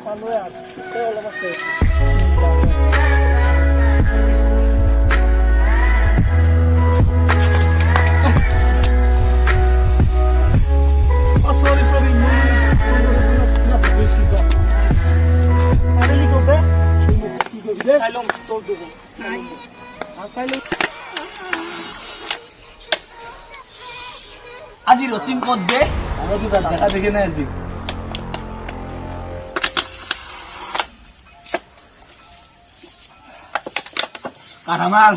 পালোৱে আৰু অলপ আছে। আজি রতিম কত দে আমার তো তার দেখা দেখে না আজি কারামাল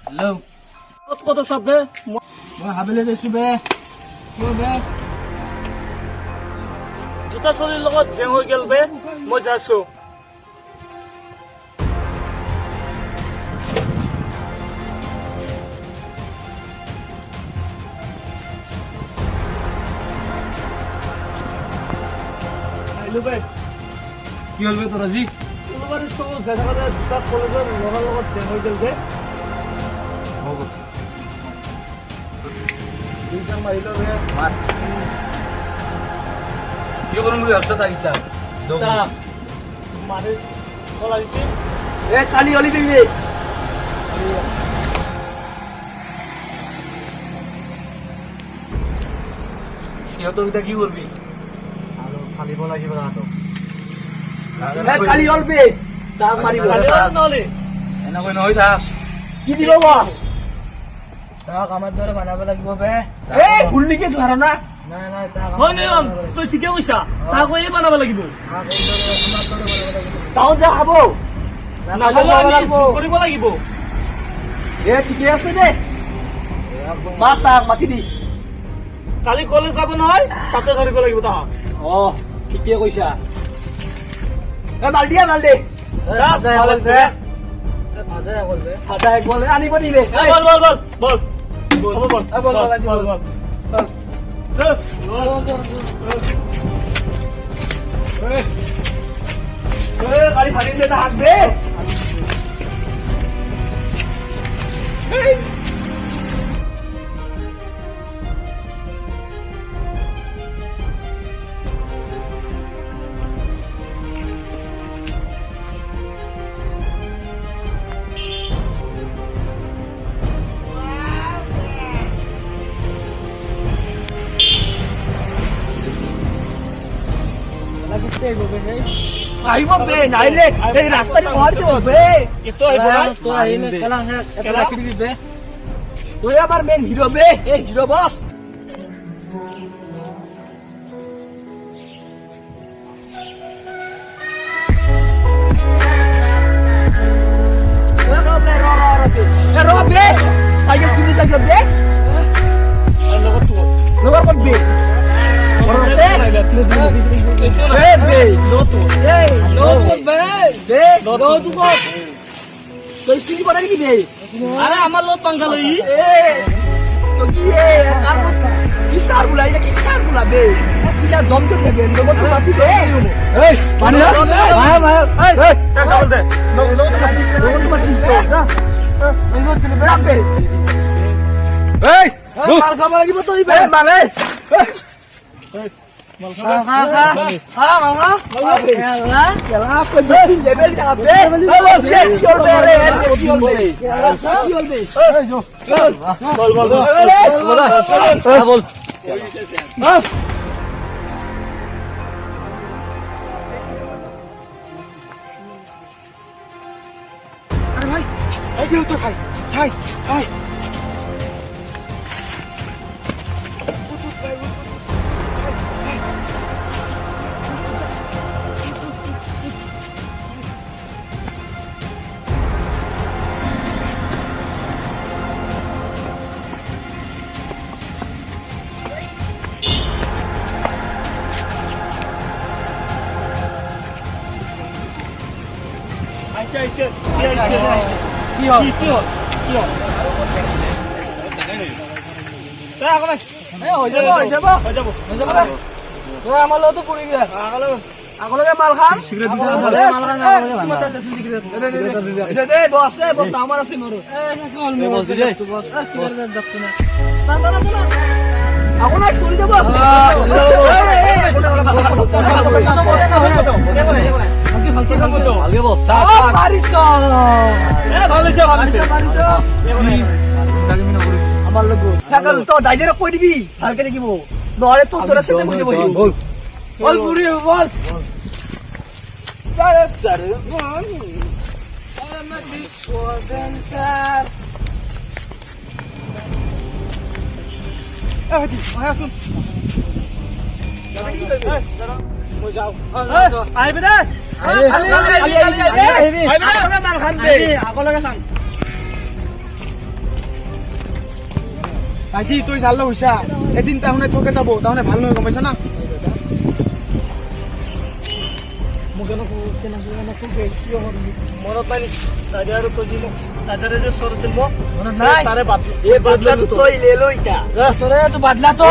হ্যালো কত চাপবে মই হাবেলে যাইছো বে দুটা চলিৰ লগত জেং হৈ গেল বে মই যাইছো আহিলো বে কি হল বে তোর আজি কোনোবাৰে চব যাই থাকোঁতে দুটা কলেজৰ ল'ৰাৰ লগত জেং হৈ গেল বে হ'ব দুইটা মাৰিলো বে মাৰ কি করুন বুলি ভাবছ তা ইটা তা মানে কল আহিছে এ কালি অলি দিবি সিহঁতৰ ইটা কি কৰবি আৰু ফালিব লাগিব তাহাঁতক কালি অলবে তাক মাৰিব নহ'লে এনেকৈ নহয় তাক কি দিব বছ তাক আমাৰ দৰে বনাব লাগিব বে এই ভুল নেকি ধাৰণা নাই নাই তাক হয় নিয়ম তই ঠিকে কৈছা তাক এই বনাব লাগিব তাও যে খাব নাখালে আমি কৰিব লাগিব এ ঠিকে আছে দে মাত তাক মাতি দি কালি কলেজ যাব নহয় তাতে ধৰিব লাগিব তাহাক অ ঠিকে কৈছা এ মাল দিয়া মাল দে ভাজা এক বল আনিব দিলে বল বল বল বল হ'ব বল বল, বল, বল বল কালি ভাজি দে তাক দে আহিব বে নাইলে এই ৰাস্তাতে মাৰি দিব বে এটো আহিব না তো আহিলে কেলা এটা রাখি দিবি বে তুই আমার মেন হিরো বে এই হিরো বস বে সাইকেল কিনে সাইকেল বে লগত তো লগৰ ক'ত বে আরে আমার লোক পাঙ্গা লই খাব লাগিব তই মানে আমার লোক তো পড়ে গিয়া আগলৈকে মাল খাম Cigarette আগলৈকে মাল মাল খাম, খাম। আগলৈকে মাল খাম। দে বস আমাৰ আছে মোৰ আপোনাৰ চলি যাব ভালকে বস আমাৰ লগত তই দাইদেৰক কৈ দিবি ভালকে থাকিব নহলে তোৰ দৰে চেতে বহি বহি বল পুৰি বল ভাইটি তুই জাল হৈছা এদিন তাহলে তোকে যাব তাহলে ভাল নহয় গম পাইছা না মনত নাই দাদা আৰু কৈ দিম দাদাৰে যে চৰ আছিল মোক নাই তাৰে বাদ এই বাদলাটো তই লে লো ইটা তোৰে তো বাদলা তো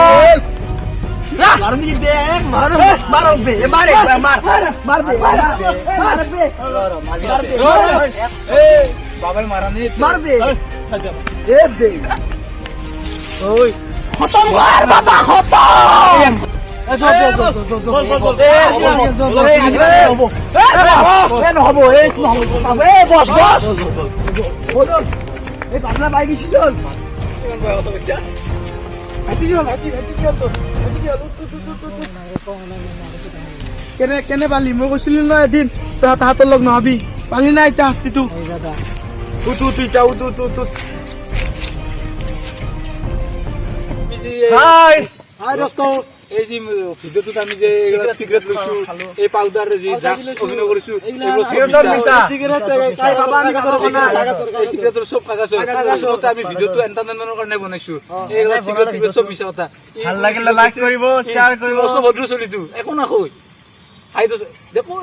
মারনি দে মার মার বে মারে মার মার দে মার বে মার দে এ বাবাই মারানি মার দে আচ্ছা এ দে ওই খতম কর বাবা খতম কেনে পালি মই কৈছিলো ন এদিন তই তাহাঁতৰ লগ নহবি পালি না এতিয়া শাস্তিটো উঠ উঠ এতিয়া উঠ উঠ উঠ উঠ হাই হাই দোস্ত এই যে ভিডিঅ'টোত আমি যে চিগাৰেট লৈছো এই পাউডাৰ যে অভিনয় কৰিছো চিগাৰেটৰ চব কাগজ আমি ভিডিঅ'টো এণ্টাৰটেইনমেণ্টৰ কাৰণে বনাইছো এইবিলাক চিগাৰেট চব মিছা কথা ভাল লাগিলে লাইক কৰিব শ্বেয়াৰ কৰিব চব ভদ্ৰ চলিটো একো নাখৈ খাই দেখো